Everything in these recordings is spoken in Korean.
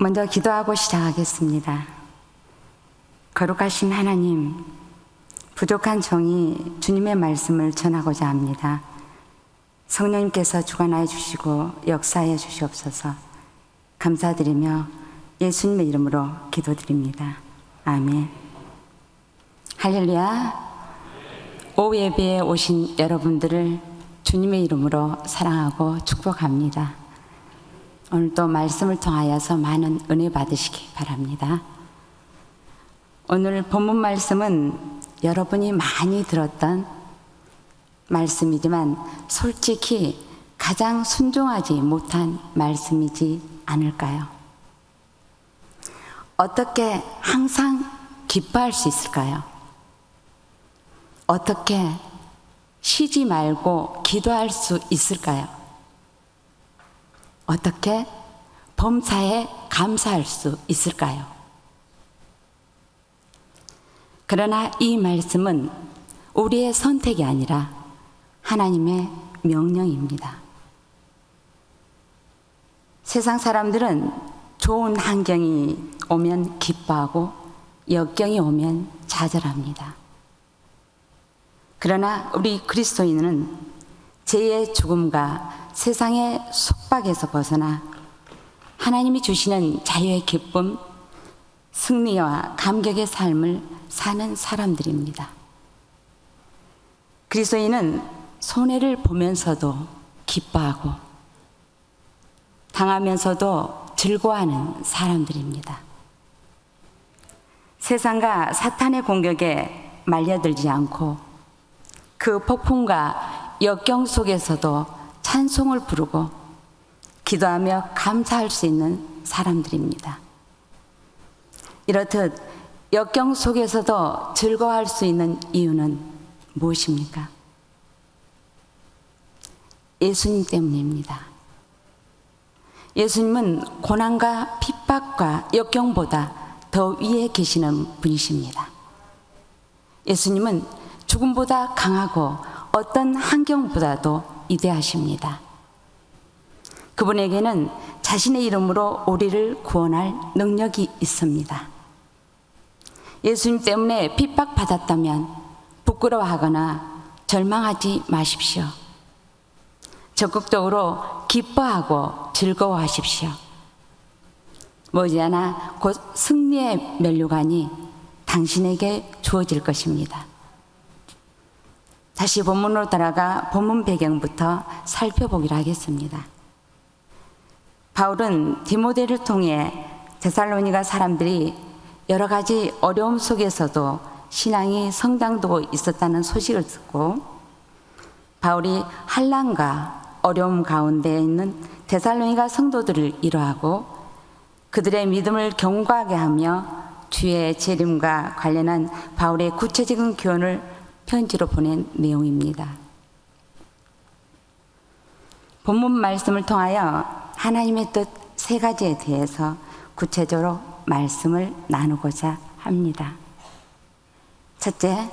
먼저 기도하고 시작하겠습니다. 거룩하신 하나님, 부족한 종이 주님의 말씀을 전하고자 합니다. 성령님께서 주관하여 주시고 역사하여 주시옵소서. 감사드리며 예수님의 이름으로 기도드립니다. 아멘. 할렐루야. 오후 예배에 오신 여러분들을 주님의 이름으로 사랑하고 축복합니다. 오늘도 말씀을 통하여서 많은 은혜 받으시기 바랍니다. 오늘 본문 말씀은 여러분이 많이 들었던 말씀이지만 솔직히 가장 순종하지 못한 말씀이지 않을까요? 어떻게 항상 기뻐할 수 있을까요? 어떻게 쉬지 말고 기도할 수 있을까요? 어떻게 범사에 감사할 수 있을까요? 그러나 이 말씀은 우리의 선택이 아니라 하나님의 명령입니다. 세상 사람들은 좋은 환경이 오면 기뻐하고 역경이 오면 좌절합니다. 그러나 우리 그리스도인은 죄의 죽음과 세상의 속박에서 벗어나 하나님이 주시는 자유의 기쁨, 승리와 감격의 삶을 사는 사람들입니다. 그리스도인은 손해를 보면서도 기뻐하고 당하면서도 즐거워하는 사람들입니다. 세상과 사탄의 공격에 말려들지 않고 그 폭풍과 역경 속에서도 찬송을 부르고 기도하며 감사할 수 있는 사람들입니다. 이렇듯 역경 속에서도 즐거워할 수 있는 이유는 무엇입니까? 예수님 때문입니다. 예수님은 고난과 핍박과 역경보다 더 위에 계시는 분이십니다. 예수님은 죽음보다 강하고 어떤 환경보다도 위대하십니다. 그분에게는 자신의 이름으로 우리를 구원할 능력이 있습니다. 예수님 때문에 핍박받았다면 부끄러워하거나 절망하지 마십시오. 적극적으로 기뻐하고 즐거워하십시오. 머지않아 곧 승리의 면류관이 당신에게 주어질 것입니다. 다시 본문으로 돌아가 본문 배경부터 살펴보기로 하겠습니다. 바울은 디모데를 통해 데살로니가 사람들이 여러 가지 어려움 속에서도 신앙이 성장되고 있었다는 소식을 듣고 바울이 환난과 어려움 가운데 있는 데살로니가 성도들을 위로하고 그들의 믿음을 견고하게 하며 주의 재림과 관련한 바울의 구체적인 교훈을 편지로 보낸 내용입니다. 본문 말씀을 통하여 하나님의 뜻 세 가지에 대해서 구체적으로 말씀을 나누고자 합니다. 첫째,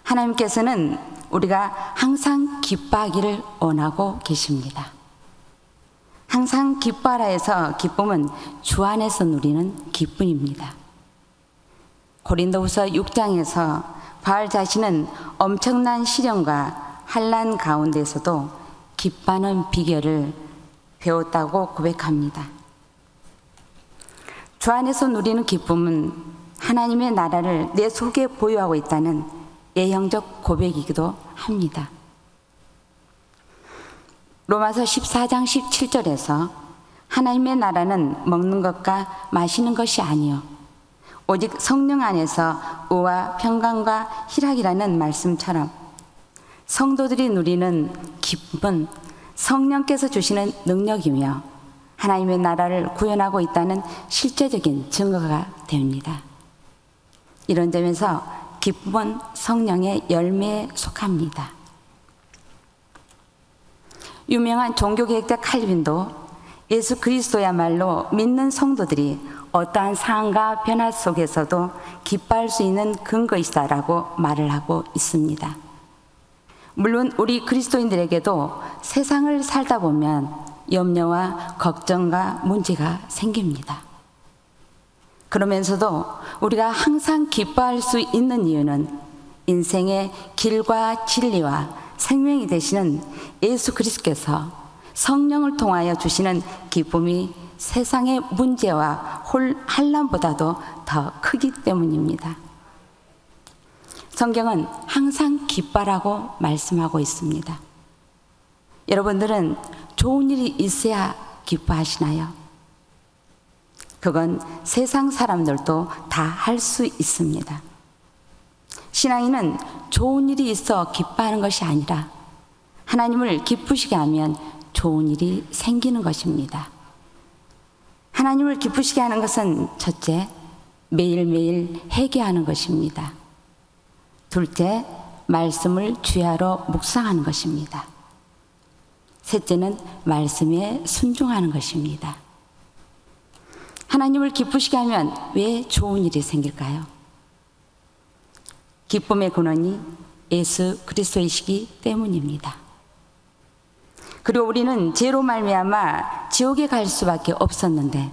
하나님께서는 우리가 항상 기뻐하기를 원하고 계십니다. 항상 기뻐하라 해서 기쁨은 주 안에서 누리는 기쁨입니다. 고린도후서 6장에서 바울 자신은 엄청난 시련과 환난 가운데서도 기뻐하는 비결을 배웠다고 고백합니다. 주 안에서 누리는 기쁨은 하나님의 나라를 내 속에 보유하고 있다는 예형적 고백이기도 합니다. 로마서 14장 17절에서 하나님의 나라는 먹는 것과 마시는 것이 아니요 오직 성령 안에서 의와 평강과 희락이라는 말씀처럼 성도들이 누리는 기쁨은 성령께서 주시는 능력이며 하나님의 나라를 구현하고 있다는 실제적인 증거가 됩니다. 이런 점에서 기쁨은 성령의 열매에 속합니다. 유명한 종교개혁자 칼빈도 예수 그리스도야말로 믿는 성도들이 어떠한 상황과 변화 속에서도 기뻐할 수 있는 근거이시다라고 말을 하고 있습니다. 물론 우리 그리스도인들에게도 세상을 살다 보면 염려와 걱정과 문제가 생깁니다. 그러면서도 우리가 항상 기뻐할 수 있는 이유는 인생의 길과 진리와 생명이 되시는 예수 그리스도께서 성령을 통하여 주시는 기쁨이 세상의 문제와 환난보다도 더 크기 때문입니다. 성경은 항상 기뻐라고 말씀하고 있습니다. 여러분들은 좋은 일이 있어야 기뻐하시나요? 그건 세상 사람들도 다 할 수 있습니다. 신앙인은 좋은 일이 있어 기뻐하는 것이 아니라 하나님을 기쁘시게 하면 좋은 일이 생기는 것입니다. 하나님을 기쁘시게 하는 것은 첫째, 매일매일 회개하는 것입니다. 둘째, 말씀을 주야로 묵상하는 것입니다. 셋째는 말씀에 순종하는 것입니다. 하나님을 기쁘시게 하면 왜 좋은 일이 생길까요? 기쁨의 근원이 예수 그리스도이시기 때문입니다. 그리고 우리는 죄로 말미암아 지옥에 갈 수밖에 없었는데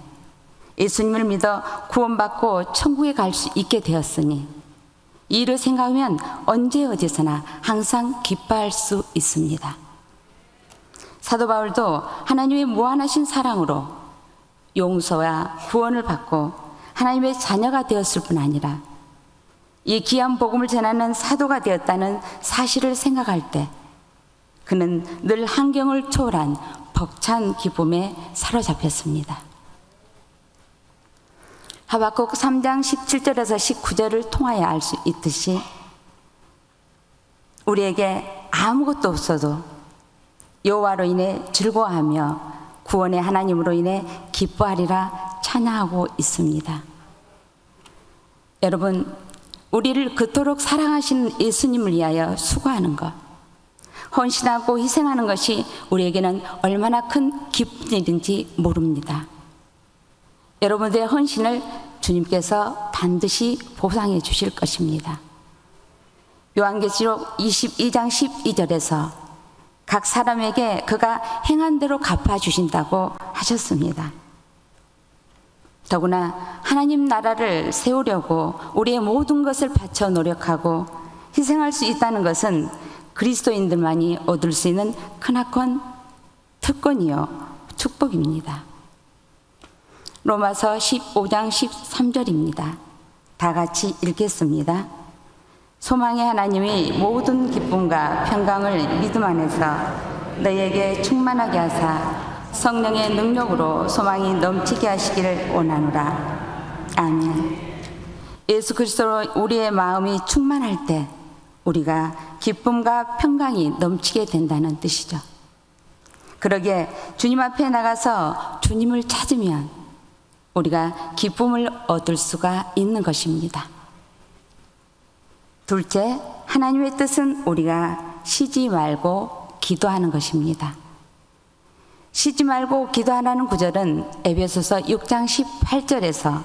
예수님을 믿어 구원받고 천국에 갈 수 있게 되었으니 이 일을 생각하면 언제 어디서나 항상 기뻐할 수 있습니다. 사도 바울도 하나님의 무한하신 사랑으로 용서와 구원을 받고 하나님의 자녀가 되었을 뿐 아니라 이 귀한 복음을 전하는 사도가 되었다는 사실을 생각할 때 그는 늘 환경을 초월한 벅찬 기쁨에 사로잡혔습니다. 하박국 3장 17절에서 19절을 통하여 알 수 있듯이 우리에게 아무것도 없어도 여호와로 인해 즐거워하며 구원의 하나님으로 인해 기뻐하리라 찬양하고 있습니다. 여러분, 우리를 그토록 사랑하시는 예수님을 위하여 수고하는 것, 헌신하고 희생하는 것이 우리에게는 얼마나 큰 기쁜 일인지 모릅니다. 여러분들의 헌신을 주님께서 반드시 보상해 주실 것입니다. 요한계시록 22장 12절에서 각 사람에게 그가 행한 대로 갚아주신다고 하셨습니다. 더구나 하나님 나라를 세우려고 우리의 모든 것을 바쳐 노력하고 희생할 수 있다는 것은 그리스도인들만이 얻을 수 있는 크나큰 특권이요 축복입니다. 로마서 15장 13절입니다. 다 같이 읽겠습니다. 소망의 하나님이 모든 기쁨과 평강을 믿음 안에서 너희에게 충만하게 하사 성령의 능력으로 소망이 넘치게 하시기를 원하노라. 아멘. 예수 그리스도로 우리의 마음이 충만할 때 우리가 기쁨과 평강이 넘치게 된다는 뜻이죠. 그러기에 주님 앞에 나가서 주님을 찾으면 우리가 기쁨을 얻을 수가 있는 것입니다. 둘째, 하나님의 뜻은 우리가 쉬지 말고 기도하는 것입니다. 쉬지 말고 기도하라는 구절은 에베소서 6장 18절에서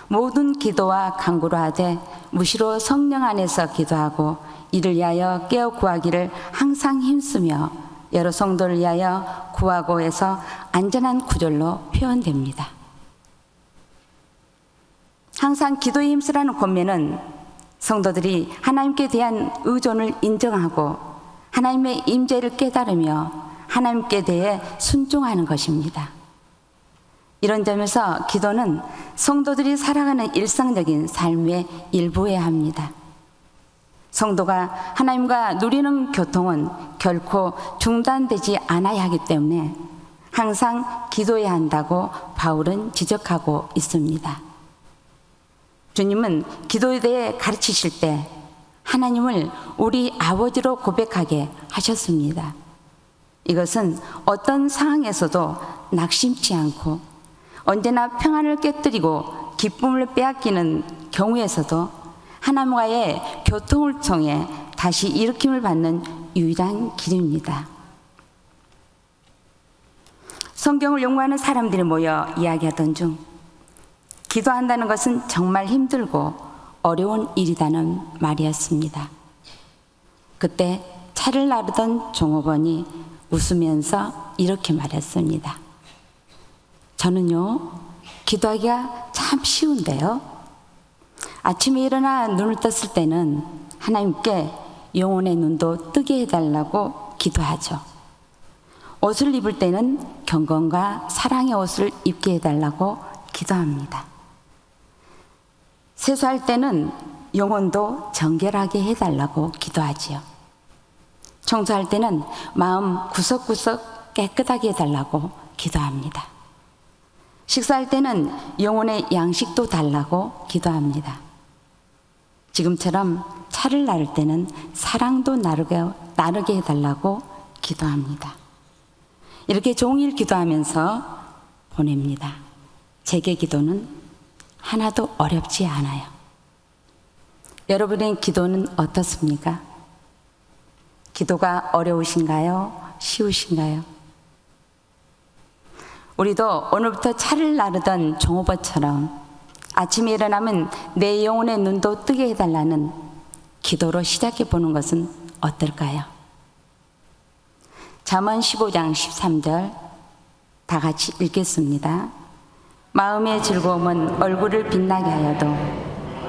모든 기도와 간구로 하되 무시로 성령 안에서 기도하고 이를 위하여 깨어 구하기를 항상 힘쓰며 여러 성도를 위하여 구하고 해서 안전한 구절로 표현됩니다. 항상 기도에 힘쓰라는 권면은 성도들이 하나님께 대한 의존을 인정하고 하나님의 임재를 깨달으며 하나님께 대해 순종하는 것입니다. 이런 점에서 기도는 성도들이 살아가는 일상적인 삶의 일부여야 합니다. 성도가 하나님과 누리는 교통은 결코 중단되지 않아야 하기 때문에 항상 기도해야 한다고 바울은 지적하고 있습니다. 주님은 기도에 대해 가르치실 때 하나님을 우리 아버지로 고백하게 하셨습니다. 이것은 어떤 상황에서도 낙심치 않고 언제나 평안을 깨뜨리고 기쁨을 빼앗기는 경우에서도 하나님과의 교통을 통해 다시 일으킴을 받는 유일한 길입니다. 성경을 연구하는 사람들이 모여 이야기하던 중 기도한다는 것은 정말 힘들고 어려운 일이라는 말이었습니다. 그때 차를 나르던 종업원이 웃으면서 이렇게 말했습니다. 저는요, 기도하기가 참 쉬운데요. 아침에 일어나 눈을 떴을 때는 하나님께 영혼의 눈도 뜨게 해달라고 기도하죠. 옷을 입을 때는 경건과 사랑의 옷을 입게 해달라고 기도합니다. 세수할 때는 영혼도 정결하게 해달라고 기도하지요. 청소할 때는 마음 구석구석 깨끗하게 해달라고 기도합니다. 식사할 때는 영혼의 양식도 달라고 기도합니다. 지금처럼 차를 나를 때는 사랑도 나르게 해달라고 기도합니다. 이렇게 종일 기도하면서 보냅니다. 제게 기도는 하나도 어렵지 않아요. 여러분의 기도는 어떻습니까? 기도가 어려우신가요? 쉬우신가요? 우리도 오늘부터 차를 나르던 종업원처럼 아침에 일어나면 내 영혼의 눈도 뜨게 해달라는 기도로 시작해 보는 것은 어떨까요? 잠언 15장 13절 다 같이 읽겠습니다. 마음의 즐거움은 얼굴을 빛나게 하여도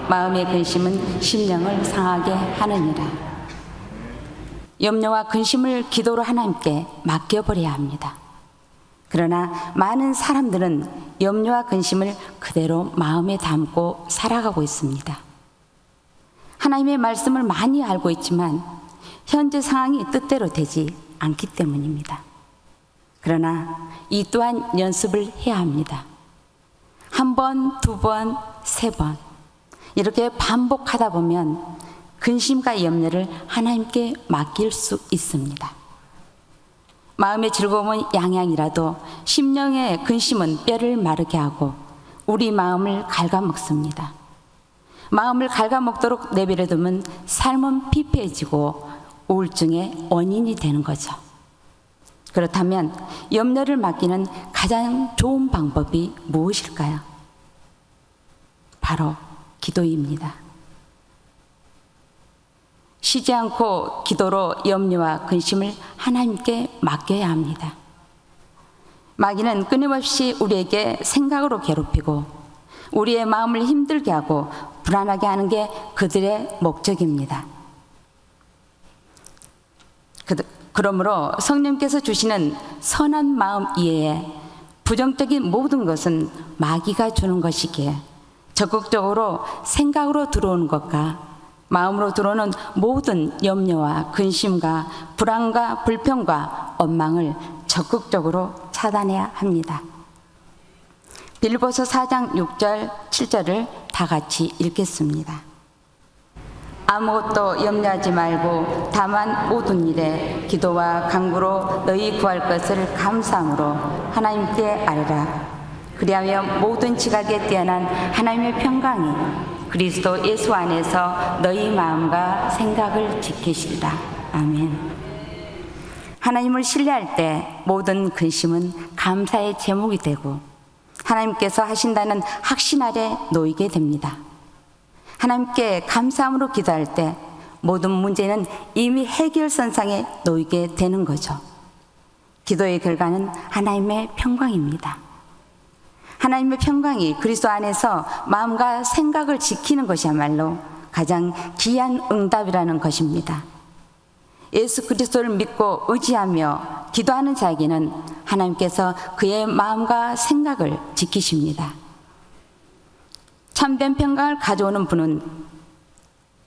마음의 근심은 심령을 상하게 하느니라. 염려와 근심을 기도로 하나님께 맡겨버려야 합니다. 그러나 많은 사람들은 염려와 근심을 그대로 마음에 담고 살아가고 있습니다. 하나님의 말씀을 많이 알고 있지만 현재 상황이 뜻대로 되지 않기 때문입니다. 그러나 이 또한 연습을 해야 합니다. 한 번, 두 번, 세 번 이렇게 반복하다 보면 근심과 염려를 하나님께 맡길 수 있습니다. 마음의 즐거움은 양양이라도 심령의 근심은 뼈를 마르게 하고 우리 마음을 갉아먹습니다. 마음을 갉아먹도록 내버려두면 삶은 피폐해지고 우울증의 원인이 되는 거죠. 그렇다면 염려를 맡기는 가장 좋은 방법이 무엇일까요? 바로 기도입니다. 쉬지 않고 기도로 염려와 근심을 하나님께 맡겨야 합니다. 마귀는 끊임없이 우리에게 생각으로 괴롭히고 우리의 마음을 힘들게 하고 불안하게 하는 게 그들의 목적입니다. 그러므로 성령께서 주시는 선한 마음 이외에 부정적인 모든 것은 마귀가 주는 것이기에 적극적으로 생각으로 들어오는 것과 마음으로 들어오는 모든 염려와 근심과 불안과 불평과 원망을 적극적으로 차단해야 합니다. 빌립보서 4장 6절 7절을 다 같이 읽겠습니다. 아무것도 염려하지 말고 다만 모든 일에 기도와 간구로 너희 구할 것을 감사함으로 하나님께 아뢰라. 그리하여 모든 지각에 뛰어난 하나님의 평강이 그리스도 예수 안에서 너희 마음과 생각을 지키시리라. 아멘. 하나님을 신뢰할 때 모든 근심은 감사의 제목이 되고 하나님께서 하신다는 확신 아래 놓이게 됩니다. 하나님께 감사함으로 기도할 때 모든 문제는 이미 해결선상에 놓이게 되는 거죠. 기도의 결과는 하나님의 평강입니다. 하나님의 평강이 그리스도 안에서 마음과 생각을 지키는 것이야말로 가장 귀한 응답이라는 것입니다. 예수 그리스도를 믿고 의지하며 기도하는 자에게는 하나님께서 그의 마음과 생각을 지키십니다. 참된 평강을 가져오는 분은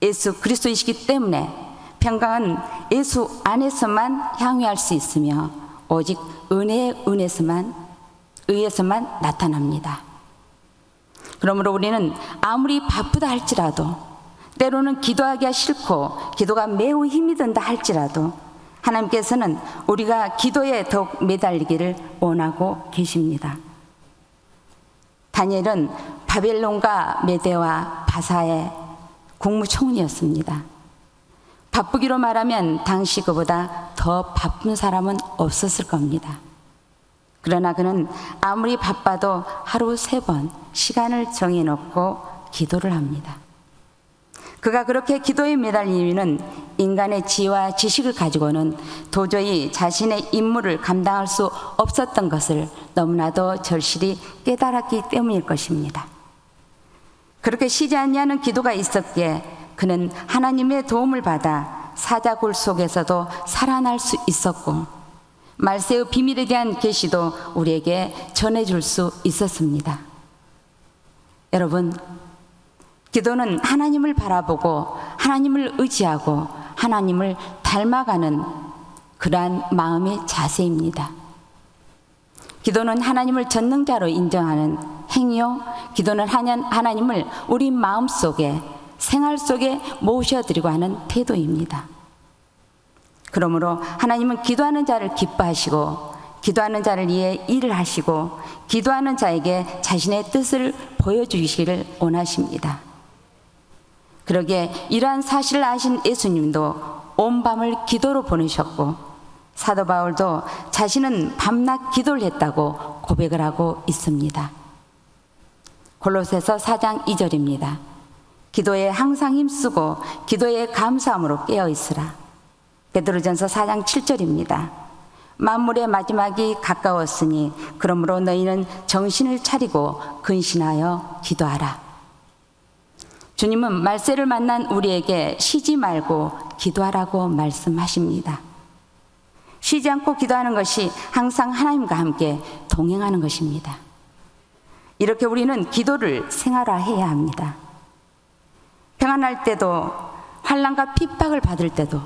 예수 그리스도이시기 때문에 평강은 예수 안에서만 향유할 수 있으며 오직 은혜의 의에서만 나타납니다. 그러므로 우리는 아무리 바쁘다 할지라도 때로는 기도하기가 싫고 기도가 매우 힘이 든다 할지라도 하나님께서는 우리가 기도에 더욱 매달리기를 원하고 계십니다. 다니엘은 바벨론과 메대와 바사의 국무총리였습니다. 바쁘기로 말하면 당시 그보다 더 바쁜 사람은 없었을 겁니다. 그러나 그는 아무리 바빠도 하루 3번 시간을 정해놓고 기도를 합니다. 그가 그렇게 기도에 매달린 이유는 인간의 지혜와 지식을 가지고는 도저히 자신의 임무를 감당할 수 없었던 것을 너무나도 절실히 깨달았기 때문일 것입니다. 그렇게 쉬지 않냐는 기도가 있었기에 그는 하나님의 도움을 받아 사자굴 속에서도 살아날 수 있었고, 말세의 비밀에 대한 계시도 우리에게 전해줄 수 있었습니다. 여러분, 기도는 하나님을 바라보고 하나님을 의지하고 하나님을 닮아가는 그러한 마음의 자세입니다. 기도는 하나님을 전능자로 인정하는 행위요, 기도는 하나님을 우리 마음속에, 생활 속에 모셔드리고 하는 태도입니다. 그러므로 하나님은 기도하는 자를 기뻐하시고 기도하는 자를 위해 일을 하시고 기도하는 자에게 자신의 뜻을 보여주시기를 원하십니다. 그러기에 이러한 사실을 아신 예수님도 온 밤을 기도로 보내셨고, 사도 바울도 자신은 밤낮 기도를 했다고 고백을 하고 있습니다. 골로새서 4장 2절입니다. 기도에 항상 힘쓰고 기도에 감사함으로 깨어 있으라. 베드로전서 4장 7절입니다. 만물의 마지막이 가까웠으니 그러므로 너희는 정신을 차리고 근신하여 기도하라. 주님은 말세를 만난 우리에게 쉬지 말고 기도하라고 말씀하십니다. 쉬지 않고 기도하는 것이 항상 하나님과 함께 동행하는 것입니다. 이렇게 우리는 기도를 생활화해야 합니다. 평안할 때도, 환난과 핍박을 받을 때도,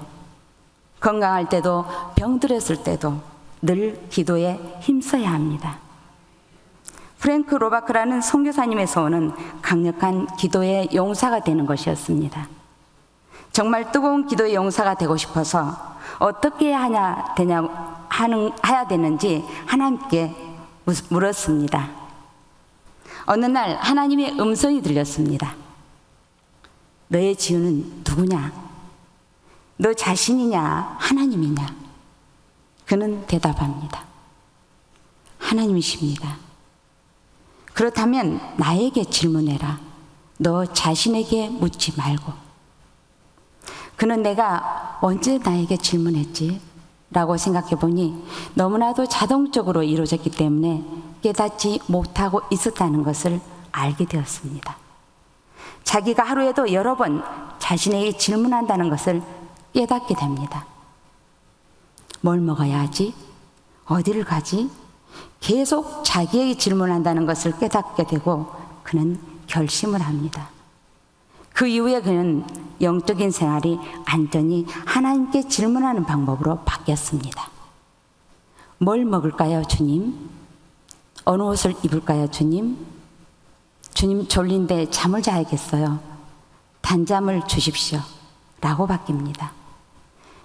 건강할 때도, 병들었을 때도 늘 기도에 힘써야 합니다. 프랭크 로바크라는 선교사님의 소원은 강력한 기도의 용사가 되는 것이었습니다. 정말 뜨거운 기도의 용사가 되고 싶어서 어떻게 해야 되는지 하나님께 물었습니다. 어느 날 하나님의 음성이 들렸습니다. 너의 지우는 누구냐? 너 자신이냐? 하나님이냐? 그는 대답합니다. 하나님이십니다. 그렇다면 나에게 질문해라. 너 자신에게 묻지 말고. 그는 내가 언제 나에게 질문했지? 라고 생각해 보니 너무나도 자동적으로 이루어졌기 때문에 깨닫지 못하고 있었다는 것을 알게 되었습니다. 자기가 하루에도 여러 번 자신에게 질문한다는 것을 깨닫게 됩니다. 뭘 먹어야 하지? 어디를 가지? 계속 자기에게 질문한다는 것을 깨닫게 되고 그는 결심을 합니다. 그 이후에 그는 영적인 생활이 완전히 하나님께 질문하는 방법으로 바뀌었습니다. 뭘 먹을까요, 주님? 어느 옷을 입을까요, 주님? 주님, 졸린데 잠을 자야겠어요. 단잠을 주십시오. 라고 바뀝니다.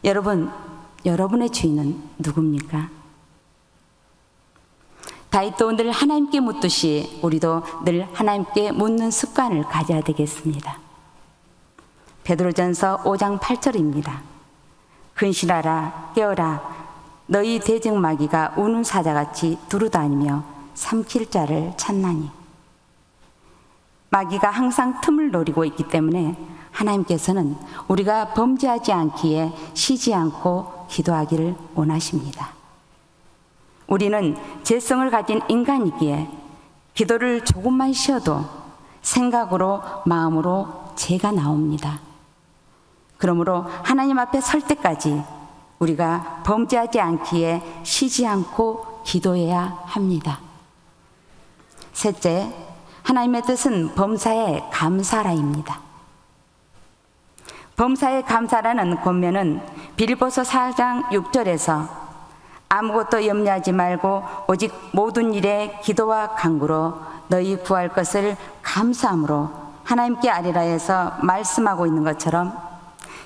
여러분, 여러분의 주인은 누굽니까? 다윗도 늘 하나님께 묻듯이 우리도 늘 하나님께 묻는 습관을 가져야 되겠습니다. 베드로전서 5장 8절입니다. 근신하라, 깨어라. 너희 대적마귀가 우는 사자같이 두루다니며 삼킬 자를 찾나니. 마귀가 항상 틈을 노리고 있기 때문에 하나님께서는 우리가 범죄하지 않기에 쉬지 않고 기도하기를 원하십니다. 우리는 죄성을 가진 인간이기에 기도를 조금만 쉬어도 생각으로, 마음으로 죄가 나옵니다. 그러므로 하나님 앞에 설 때까지 우리가 범죄하지 않기에 쉬지 않고 기도해야 합니다. 셋째, 하나님의 뜻은 범사에 감사라입니다. 범사에 감사라는 권면은 빌립보서 4장 6절에서 아무것도 염려하지 말고 오직 모든 일에 기도와 간구로 너희 구할 것을 감사함으로 하나님께 아뢰라 해서 말씀하고 있는 것처럼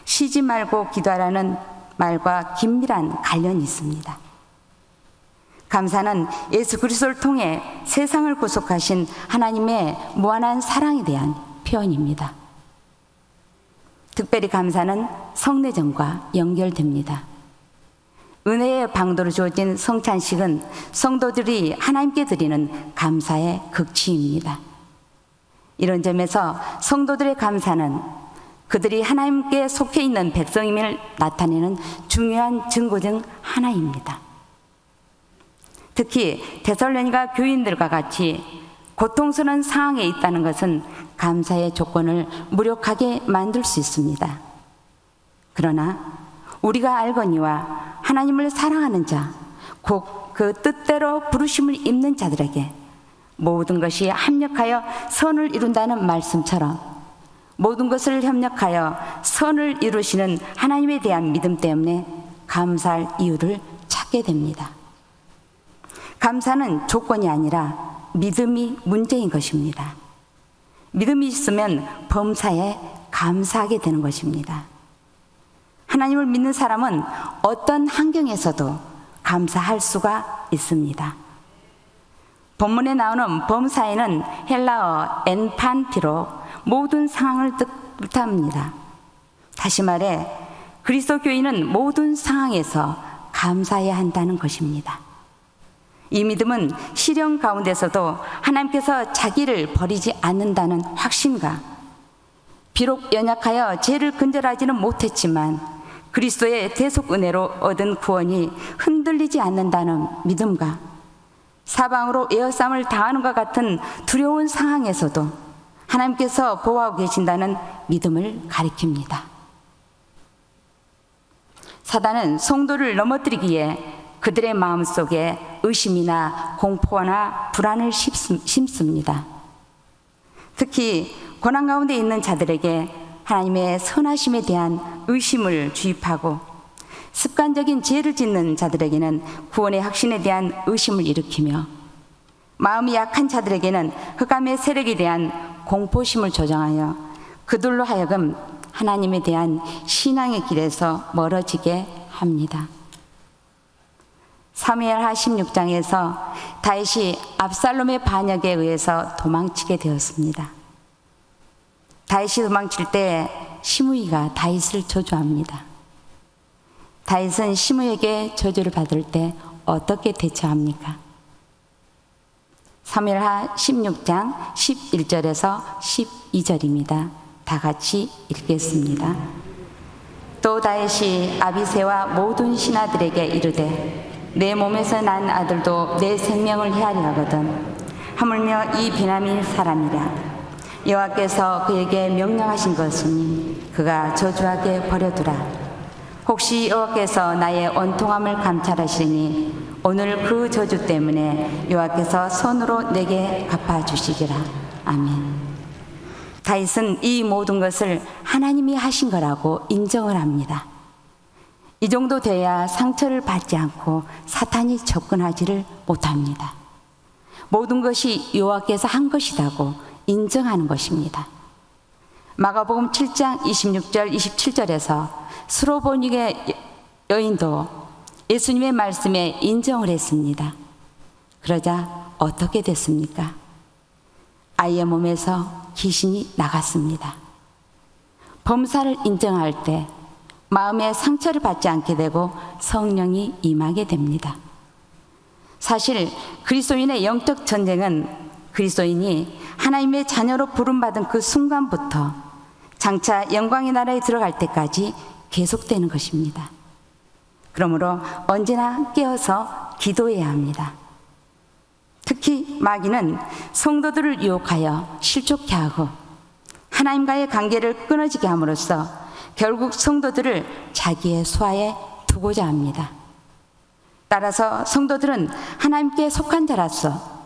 쉬지 말고 기도하라는 말과 긴밀한 관련이 있습니다. 감사는 예수 그리스도를 통해 세상을 구속하신 하나님의 무한한 사랑에 대한 표현입니다. 특별히 감사는 성례전과 연결됩니다. 은혜의 방도로 주어진 성찬식은 성도들이 하나님께 드리는 감사의 극치입니다. 이런 점에서 성도들의 감사는 그들이 하나님께 속해 있는 백성임을 나타내는 중요한 증거 중 하나입니다. 특히 데살로니가 교인들과 같이 고통스러운 상황에 있다는 것은 감사의 조건을 무력하게 만들 수 있습니다. 그러나 우리가 알거니와 하나님을 사랑하는 자, 곧 그 뜻대로 부르심을 입는 자들에게 모든 것이 합력하여 선을 이룬다는 말씀처럼 모든 것을 협력하여 선을 이루시는 하나님에 대한 믿음 때문에 감사할 이유를 찾게 됩니다. 감사는 조건이 아니라 믿음이 문제인 것입니다. 믿음이 있으면 범사에 감사하게 되는 것입니다. 하나님을 믿는 사람은 어떤 환경에서도 감사할 수가 있습니다. 본문에 나오는 범사에는 헬라어 엔판티로 모든 상황을 뜻합니다. 다시 말해 그리스도 교인은 모든 상황에서 감사해야 한다는 것입니다. 이 믿음은 시련 가운데서도 하나님께서 자기를 버리지 않는다는 확신과 비록 연약하여 죄를 근절하지는 못했지만 그리스도의 대속 은혜로 얻은 구원이 흔들리지 않는다는 믿음과 사방으로 에워싸움을 당하는 것 같은 두려운 상황에서도 하나님께서 보호하고 계신다는 믿음을 가리킵니다. 사단은 성도를 넘어뜨리기에 그들의 마음속에 의심이나 공포나 불안을 심습니다. 특히 고난 가운데 있는 자들에게 하나님의 선하심에 대한 의심을 주입하고 습관적인 죄를 짓는 자들에게는 구원의 확신에 대한 의심을 일으키며 마음이 약한 자들에게는 흑암의 세력에 대한 공포심을 조장하여 그들로 하여금 하나님에 대한 신앙의 길에서 멀어지게 합니다. 사무엘하 16장에서 다윗이 압살롬의 반역에 의해서 도망치게 되었습니다. 다윗이 도망칠 때 시므이가 다윗을 저주합니다. 다윗은 시므이에게 저주를 받을 때 어떻게 대처합니까? 사무엘하 16장 11절에서 12절입니다. 다 같이 읽겠습니다. 또 다윗이 아비새와 모든 신하들에게 이르되 내 몸에서 난 아들도 내 생명을 헤아려 하거든 하물며 이 베냐민 사람이라 여호와께서 그에게 명령하신 것이니 그가 저주하게 버려두라. 혹시 여호와께서 나의 원통함을 감찰하시니 오늘 그 저주 때문에 여호와께서 손으로 내게 갚아주시리라. 아멘. 다윗은 이 모든 것을 하나님이 하신 거라고 인정을 합니다. 이 정도 돼야 상처를 받지 않고 사탄이 접근하지를 못합니다. 모든 것이 여호와께서 한 것이라고 인정하는 것입니다. 마가복음 7장 26절 27절에서 스로보닉의 여인도 예수님의 말씀에 인정을 했습니다. 그러자 어떻게 됐습니까? 아이의 몸에서 귀신이 나갔습니다. 범사를 인정할 때 마음의 상처를 받지 않게 되고 성령이 임하게 됩니다. 사실 그리스도인의 영적 전쟁은 그리스도인이 하나님의 자녀로 부름받은 그 순간부터 장차 영광의 나라에 들어갈 때까지 계속되는 것입니다. 그러므로 언제나 깨어서 기도해야 합니다. 특히 마귀는 성도들을 유혹하여 실족케 하고 하나님과의 관계를 끊어지게 함으로써 결국 성도들을 자기의 수하에 두고자 합니다. 따라서 성도들은 하나님께 속한 자로서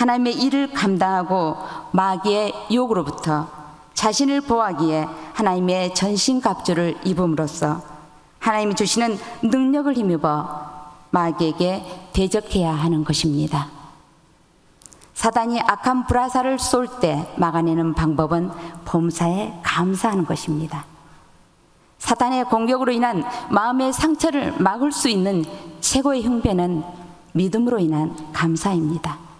하나님의 일을 감당하고 마귀의 유혹으로부터 자신을 보호하기에 하나님의 전신갑주를 입음으로써 하나님이 주시는 능력을 힘입어 마귀에게 대적해야 하는 것입니다. 사단이 악한 불화살을 쏠 때 막아내는 방법은 범사에 감사하는 것입니다. 사탄의 공격으로 인한 마음의 상처를 막을 수 있는 최고의 흉배는 믿음으로 인한 감사입니다.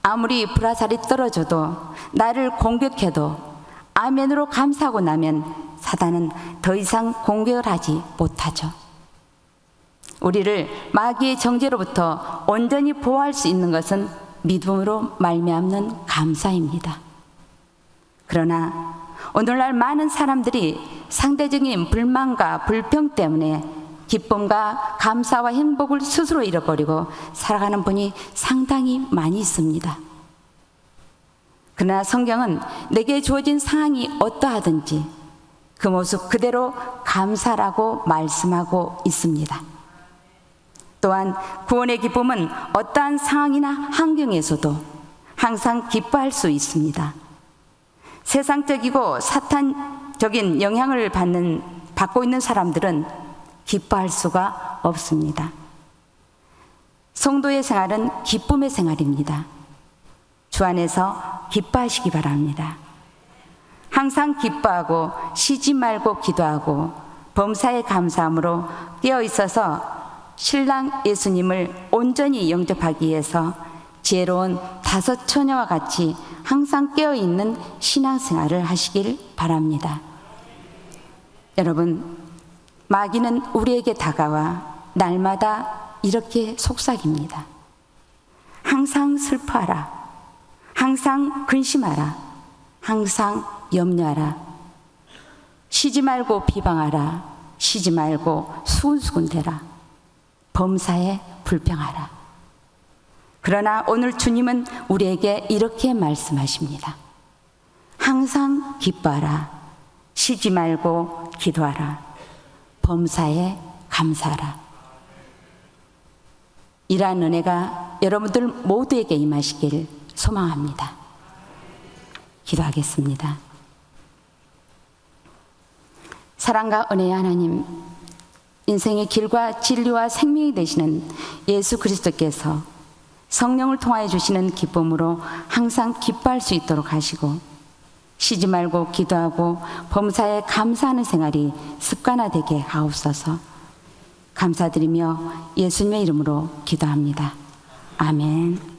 아무리 불화살이 떨어져도 나를 공격해도 아멘으로 감사하고 나면 사단은 더 이상 공격을 하지 못하죠. 우리를 마귀의 정죄로부터 온전히 보호할 수 있는 것은 믿음으로 말미암는 감사입니다. 그러나 오늘날 많은 사람들이 상대적인 불만과 불평 때문에 기쁨과 감사와 행복을 스스로 잃어버리고 살아가는 분이 상당히 많이 있습니다. 그러나 성경은 내게 주어진 상황이 어떠하든지 그 모습 그대로 감사라고 말씀하고 있습니다. 또한 구원의 기쁨은 어떠한 상황이나 환경에서도 항상 기뻐할 수 있습니다. 세상적이고 사탄적인 영향을 받고 있는 사람들은 기뻐할 수가 없습니다. 성도의 생활은 기쁨의 생활입니다. 주 안에서 기뻐하시기 바랍니다. 항상 기뻐하고 쉬지 말고 기도하고 범사에 감사함으로 깨어 있어서 신랑 예수님을 온전히 영접하기 위해서 지혜로운 5 처녀와 같이 항상 깨어있는 신앙생활을 하시길 바랍니다. 여러분, 마귀는 우리에게 다가와 날마다 이렇게 속삭입니다. 항상 슬퍼하라. 항상 근심하라. 항상 염려하라. 쉬지 말고 비방하라. 쉬지 말고 수군수군대라. 범사에 불평하라. 그러나 오늘 주님은 우리에게 이렇게 말씀하십니다. 항상 기뻐하라. 쉬지 말고 기도하라. 범사에 감사하라. 이러한 은혜가 여러분들 모두에게 임하시길 소망합니다. 기도하겠습니다. 사랑과 은혜의 하나님, 인생의 길과 진리와 생명이 되시는 예수 그리스도께서 성령을 통하여 주시는 기쁨으로 항상 기뻐할 수 있도록 하시고 쉬지 말고 기도하고 범사에 감사하는 생활이 습관화되게 하옵소서. 감사드리며 예수님의 이름으로 기도합니다. 아멘.